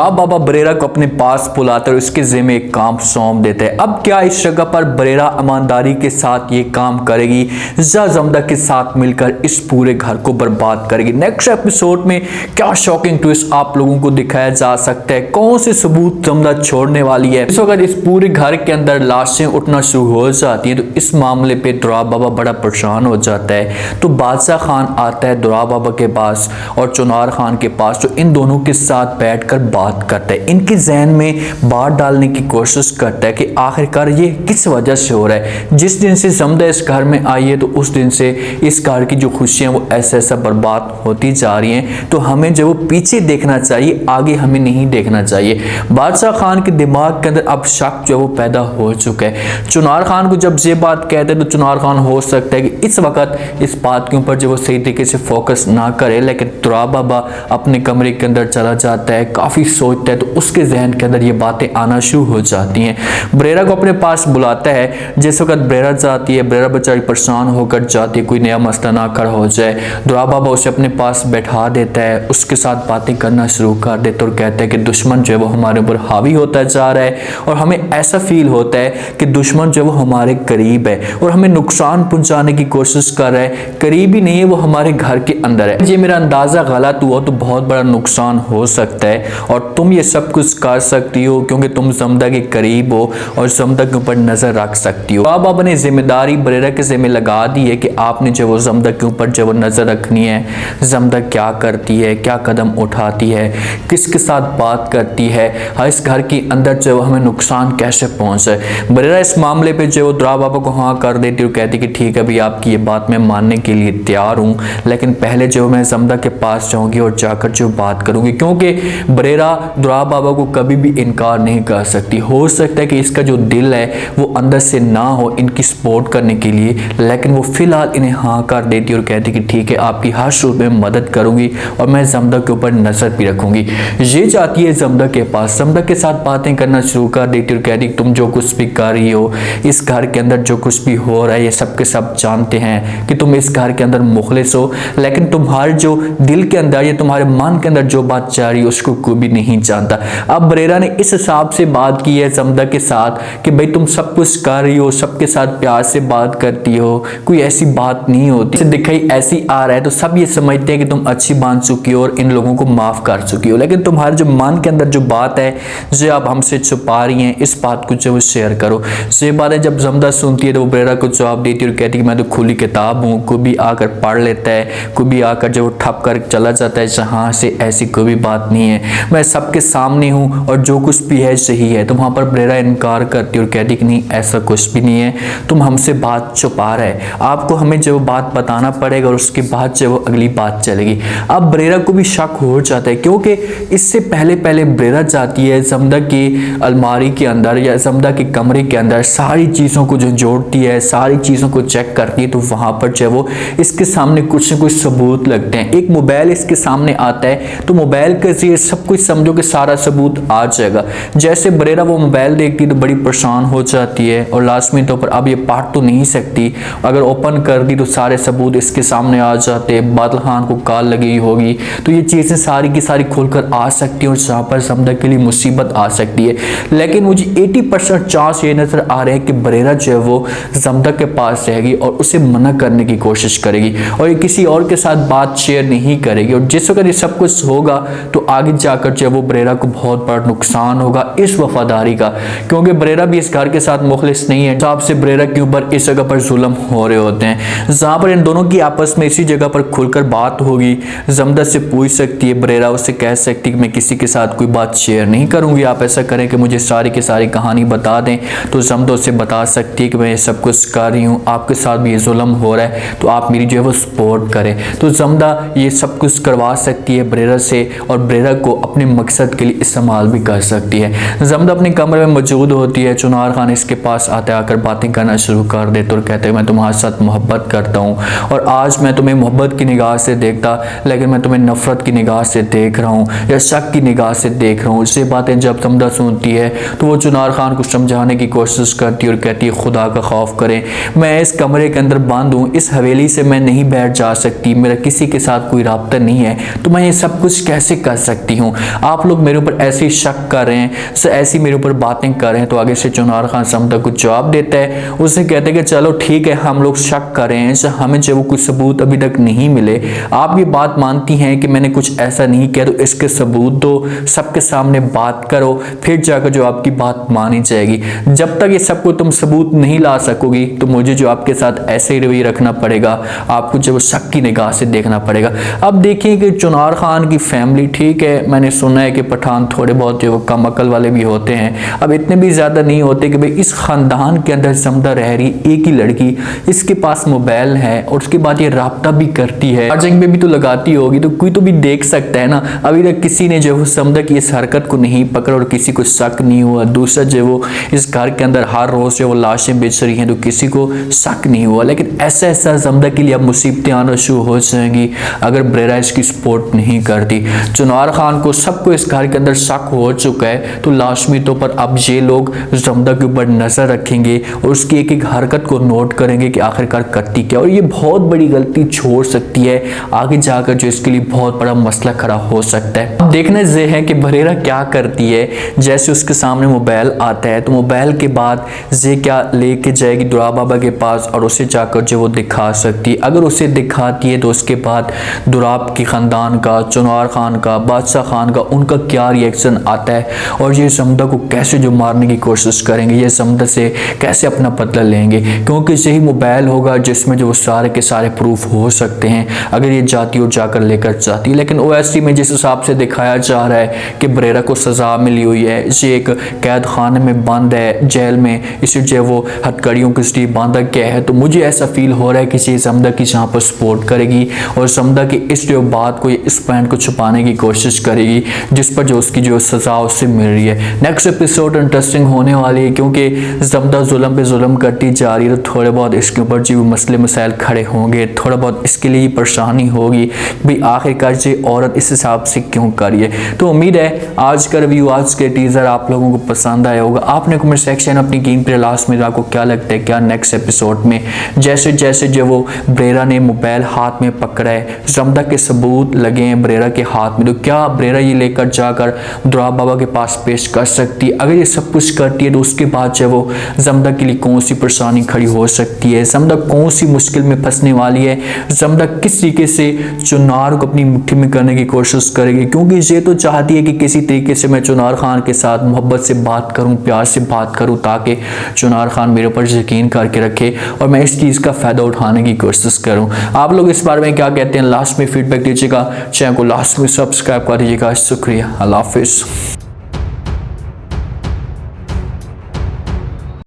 अब बाबा बरेरा को अपने पास बुलाकर उसके जिम्मे एक काम सौंप देते हैं। अब क्या इस जगह पर बरेरा ईमानदारी के साथ ये काम करेगी या जमदा के साथ मिलकर इस पूरे घर को बर्बाद करेगी? नेक्स्ट एपिसोड में क्या शॉकिंग ट्विस्ट आप लोगों को दिखाया जा सकता है, कौन से सबूत जमदा छोड़ने वाली है। तो अगर इस पूरे घर के अंदर लाशें उठना शुरू हो जाती है तो इस मामले पे दुराब बाबा बड़ा परेशान हो जाता है। तो बादशाह खान आता है दुराब बाबा के पास और चुनार खान के पास, जो इन दोनों के साथ बैठकर बात करता है, इनके जहन में बात डालने की कोशिश करता है कि आखिरकार ये किस वजह से हो रहा है। जिस दिन से जमदा इस घर में आई है तो उस दिन से इस घर की जो खुशियां वो ऐसा ऐसा बर्बाद होती जा रही हैं। तो हमें जो वो पीछे देखना चाहिए, आगे हमें नहीं देखना चाहिए। बादशाह खान के दिमाग के अंदर अब शक जो वो पैदा हो चुका है। चुनार खान को जब ये बात कहते हैं तो चुनार खान हो सकता है कि इस वक्त इस बात के ऊपर जो वो सही तरीके से फोकस ना करे, लेकिन दुराब बाबा अपने कमरे के अंदर चला जाता है, काफी सोचता है, तो उसके जहन के अंदर ये बातें आना शुरू हो जाती हैं। बरेरा को अपने पास बुलाता है। जिस वक्त बरेरा जाती है, बरेरा बेचारी परेशान होकर जाती है कोई नया मसला ना खड़ा हो जाए। दुराब बाबा उसे अपने पास बैठा देता है, उसके साथ बातें करना शुरू कर देता है और कहता है कि दुश्मन जो है वो हमारे ऊपर हावी होता जा रहा है और हमें ऐसा फील होता है कि दुश्मन जो है वो हमारे करीब है और हमें नुकसान पहुंचाने की कोशिश कर रहा है। करीब ही नहीं है, वो हमारे घर के अंदर है। ये मेरा अंदाजा गलत हुआ तो बहुत बड़ा नुकसान हो सकता है और तुम ये सब कुछ कर सकती हो क्योंकि तुम जमदा के करीब हो और जमदा के ऊपर नजर रख सकती हो। अब आपने जिम्मेदारी बरेरा के जिम्मे लगा दी है कि आपने जो वो जमदा के ऊपर जो वो नजर रखनी है, जमदा क्या करती है, क्या कदम उठाती है, किसके साथ बात करती है, हर इस घर के अंदर जो वो हमें नुकसान कैसे पहुंचे। बरेरा इस मामले पे जो दुराब बाबा को हाँ कर देती और कहती कि ठीक है भाई, आपकी ये बात मैं मानने के लिए तैयार हूँ, लेकिन पहले जो मैं जमदा के पास जाऊंगी और जाकर जो बात करूंगी, क्योंकि बरेरा दुराब बाबा को कभी भी इनकार नहीं कर सकती। हो सकता है कि इसका जो दिल है वो अंदर से ना हो इनकी सपोर्ट करने के लिए, लेकिन वो फिलहाल इन्हें हाँ कर देती और कहती कि ठीक है, आपकी हर सूरत में मदद करूंगी और मैं जमदा के ऊपर नजर भी रखूंगी। ये जाती है जमदा के पास, जमदा के साथ बातें करना शुरू कर देती और कहती तुम जो कुछ भी कर रही हो, इस घर के अंदर जो कुछ भी हो रहा है, ये सब के सब जानते हैं कि तुम इस घर के अंदर मुखलिस हो, लेकिन तुम्हारे जो दिल के अंदर या तुम्हारे मन के अंदर जो बात चाह रही है उसको कोई भी नहीं जानता। अब बरेरा ने इस हिसाब से बात की है जमदा के साथ कि भाई तुम सब कुछ कर रही हो, सबके साथ प्यार से बात करती हो, कोई ऐसी बात नहीं होती, दिखाई ऐसी आ रहा है तो सब ये समझते हैं कि तुम अच्छी मान चुकी हो और इन लोगों को माफ कर चुकी हो, लेकिन तुम्हारे जो मन के अंदर जो बात है जो आप हमसे छुपा रही हैं, इस बात को जो शेयर करो। ये बातें जब जमदा सुनती है तो वो बरेरा को जवाब देती है और कहती है कि मैं तो खुली किताब हूँ, कोई भी आकर पढ़ लेता है, कोई भी आकर जो ठप कर चला जाता है, जहाँ से ऐसी कोई भी बात नहीं है, मैं सबके सामने हूँ और जो कुछ भी है सही है। तो वहाँ पर बरेरा इनकार करती और कहती कि नहीं, ऐसा कुछ भी नहीं है, तुम हमसे बात छुपा रहे, आपको हमें जो बात बताना पड़ेगा और उसके बाद जो अगली बात चलेगी। अब बरेरा को भी शक हो जाता है क्योंकि इससे पहले पहले बरेरा जाती है जमदा की अलमारी के अंदर या जमदा के कमरे के अंदर, सारी चीज़ों को जो जोड़ती है, सारी चीज़ों को चेक करती है, तो वहाँ पर जो वो इसके सामने कुछ न कुछ सबूत लगते हैं। एक मोबाइल इसके सामने आता है तो मोबाइल के जरिए सब कुछ समझो कि सारा सबूत आ जाएगा। जैसे बरेरा वो मोबाइल देखती तो बड़ी परेशान हो जाती है और लाजमी तौर पर अब ये पढ़ तो नहीं सकती, अगर ओपन कर दी तो सारे सबूत इसके सामने आ जाते हैं, बादल खान को कॉल लगी होगी तो ये चीज़ें सारी की सारी खुलकर आ सकती है और जहाँ पर जमदा के लिए मुसीबत आ सकती है। लेकिन मुझे 80% चांस ये नज़र आ रहे हैं कि बरेरा जो है वो जमदा के पास रहेगी और उसे मना करने की कोशिश करेगी और ये किसी और के साथ बात शेयर नहीं करेगी। और जिस वक्त ये सब कुछ होगा तो आगे जाकर जो है वो बरेरा को बहुत बड़ा नुकसान होगा इस वफादारी का, क्योंकि बरेरा भी इस घर के साथ मुखलिस नहीं है। हिसाब से बरेरा के ऊपर इस जगह पर जुल्म हो रहे होते हैं, जहाँ पर इन दोनों की आपस में इसी जगह पर खुलकर बात होगी। जमदा से पूछ सकती है बरेरा, उससे कह सकती है कि मैं किसी के साथ कोई बात शेयर नहीं करूंगी, आप ऐसा करें कि मुझे सारी की सारी कहानी बता दें। तो जमदा उससे बता सकती है कि मैं ये सब कुछ कर रही हूँ, आपके साथ भी ये जुल्म हो रहा है, तो आप मेरी जो है वो सपोर्ट करें। तो जमदा ये सब कुछ करवा सकती है बरेरा से और बरेरा को अपने मकसद के लिए इस्तेमाल भी कर सकती है। जमदा अपने कमरे में मौजूद होती है, चुनार खान इसके पास आते आकर बातें करना शुरू कर देते और कहते हैं मैं तुम्हारे साथ मोहब्बत करता हूँ और आज मैं तुम्हें मोहब्बत की निगाह से देखता, लेकिन मैं तुम्हें नफरत की निगाह से देख रहा हूँ या शक की निगाह से देख रहा हूँ। इससे बातें जब जमदा सुनती है तो वो चुनार खान को समझाने की कोशिश करती है और कहती है खुदा का खौफ करें, मैं इस कमरे के अंदर बंद हूँ, इस हवेली से मैं नहीं बैठ जा सकती, मेरा किसी के साथ कोई राब्ता नहीं है, तो मैं ये सब कुछ कैसे कर सकती हूँ। आप लोग मेरे ऊपर ऐसे ही शक कर रहे हैं, ऐसी मेरे ऊपर बातें कर रहे हैं। तो आगे से चुनार खान समदा को जवाब देता है, उसे कहते हैं कि चलो ठीक है, हम लोग शक कर रहे हैं, हमें जो वो कुछ सबूत अभी तक नहीं मिले, आप ये बात मानती हैं कि मैंने कुछ ऐसा नहीं किया, तो इसके सबूत दो, सबके सामने बात करो, फिर जाकर जो आपकी बात मानी जाएगी। जब तक ये सबको तुम सबूत नहीं ला सकोगी तो मुझे जो आपके साथ ऐसे ही रवैया रखना पड़ेगा, आपको जो शक की निगाह से देखना पड़ेगा। अब देखिए कि चुनार खान की फैमिली, ठीक है, मैंने सुना है कि पठान थोड़े बहुत जो कम अकल वाले भी होते हैं, अब इतने भी ज़्यादा नहीं होते कि भाई इस ख़ानदान के अंदर समदा रह रही एक ही लड़की, इसके पास मोबाइल है और उसके बाद ये राब्ता भी करती है, चार्जिंग पे भी तो लगाती होगी, तो कोई तो भी देख सकता है ना। अभी तक किसी ने जो समदा की इस हरकत को नहीं पकड़ा और किसी को शक नहीं हुआ। दूसरा जो वो इस घर के अंदर हर रोज़ जो वो लाशें बेच रही हैं, तो किसी को शक नहीं हुआ। लेकिन ऐसा ऐसा समदा के लिए अब मुसीबतें आना शुरू हो जाएंगी अगर बरेरा इसकी सपोर्ट नहीं करती। चुनार खान को, सबको इस घर के अंदर शक हो चुका है, तो लाजमी तौर पर अब ये लोग समदा के ऊपर नजर रखेंगे और उसकी एक एक हरकत को नोट करेंगे कि आखिरकार करती क्या, और ये बहुत बड़ी गलती छोड़ सकती है आगे जाकर, जो इसके लिए बहुत बड़ा मसला खड़ा हो सकता है। अब देखना ये है कि बरेरा क्या करती है। जैसे उसके सामने मोबाइल आता है तो मोबाइल के बाद ये क्या लेके जाएगी दुराब बाबा के पास और उसे जाकर जो वो दिखा सकती है। अगर उसे दिखाती है तो उसके बाद दुराब की ख़ानदान का, चुनार खान का, बादशाह खान का, उनका क्या रिएक्शन आता है और ये समदा को कैसे जो मारने की कोशिश करेंगे, ये समदा से कैसे अपना बदला लेंगे, क्योंकि यही मोबाइल होगा जिसमें जो सारे के सारे प्रूफ हो सकते हैं अगर ये जाती और जाकर लेकर जाती। लेकिन ओएसडी में जिस हिसाब से दिखाया जा रहा है कि बरेरा को सज़ा मिली हुई है, ये एक कैद खाने में बंद है, जेल में, इसे जो वो हथकड़ियों के स्टीव बांधा गया है, तो मुझे ऐसा फील हो रहा है कि ये समदा की यहाँ पर सपोर्ट करेगी और समदा की इस जो बात को, इस पॉइंट को छुपाने की कोशिश करेगी जिस पर जो उसकी जो सज़ा उससे मिल रही है। नेक्स्ट एपिसोड इंटरेस्टिंग होने वाली है क्योंकि समदा जुल्म पे जुल्म करती जा रही है, तो थोड़े बहुत इसके ऊपर जो मसले मसाइल खड़े होंगे, थोड़ा बहुत इसके लिए परेशानी होगी भाई आखिरकार ये औरत इस हिसाब से क्यों कर रही है। तो उम्मीद है आज का रिव्यू, आज के टीजर आप लोगों को पसंद आया होगा। आपने कमेंट सेक्शन अपनी कीमती लास्ट में आपको क्या लगता है, क्या नेक्स्ट एपिसोड में जैसे जैसे जो वो बरेरा ने मोबाइल हाथ में पकड़ा है, समदा के सबूत लगे हैं बरेरा के हाथ में, तो क्या बरेरा ये लेकर जाकर दुराब बाबा के पास पेश कर सकती है। अगर ये सब कुछ करती है तो उसके बाद जो वो समदा के लिए कौन सी परेशानी खड़ी हो सकती है, समदा कौन सी मुश्किल में फंसने वाली है, समदा किस तरीके से चुनार को अपनी मुट्ठी में करने की कोशिश करेगी, क्योंकि ये तो चाहती है कि किसी तरीके से मैं चुनार खान के साथ मोहब्बत से बात करूं, प्यार से बात करूं, ताकि चुनार खान मेरे ऊपर यकीन करके रखे और मैं इस चीज़ का फ़ायदा उठाने की कोशिश करूं। आप लोग इस बारे में क्या कहते हैं, लास्ट में फीडबैक दीजिएगा, चैनल को लास्ट में सब्सक्राइब कर दीजिएगा। शुक्रिया, अल्लाह हाफिज़।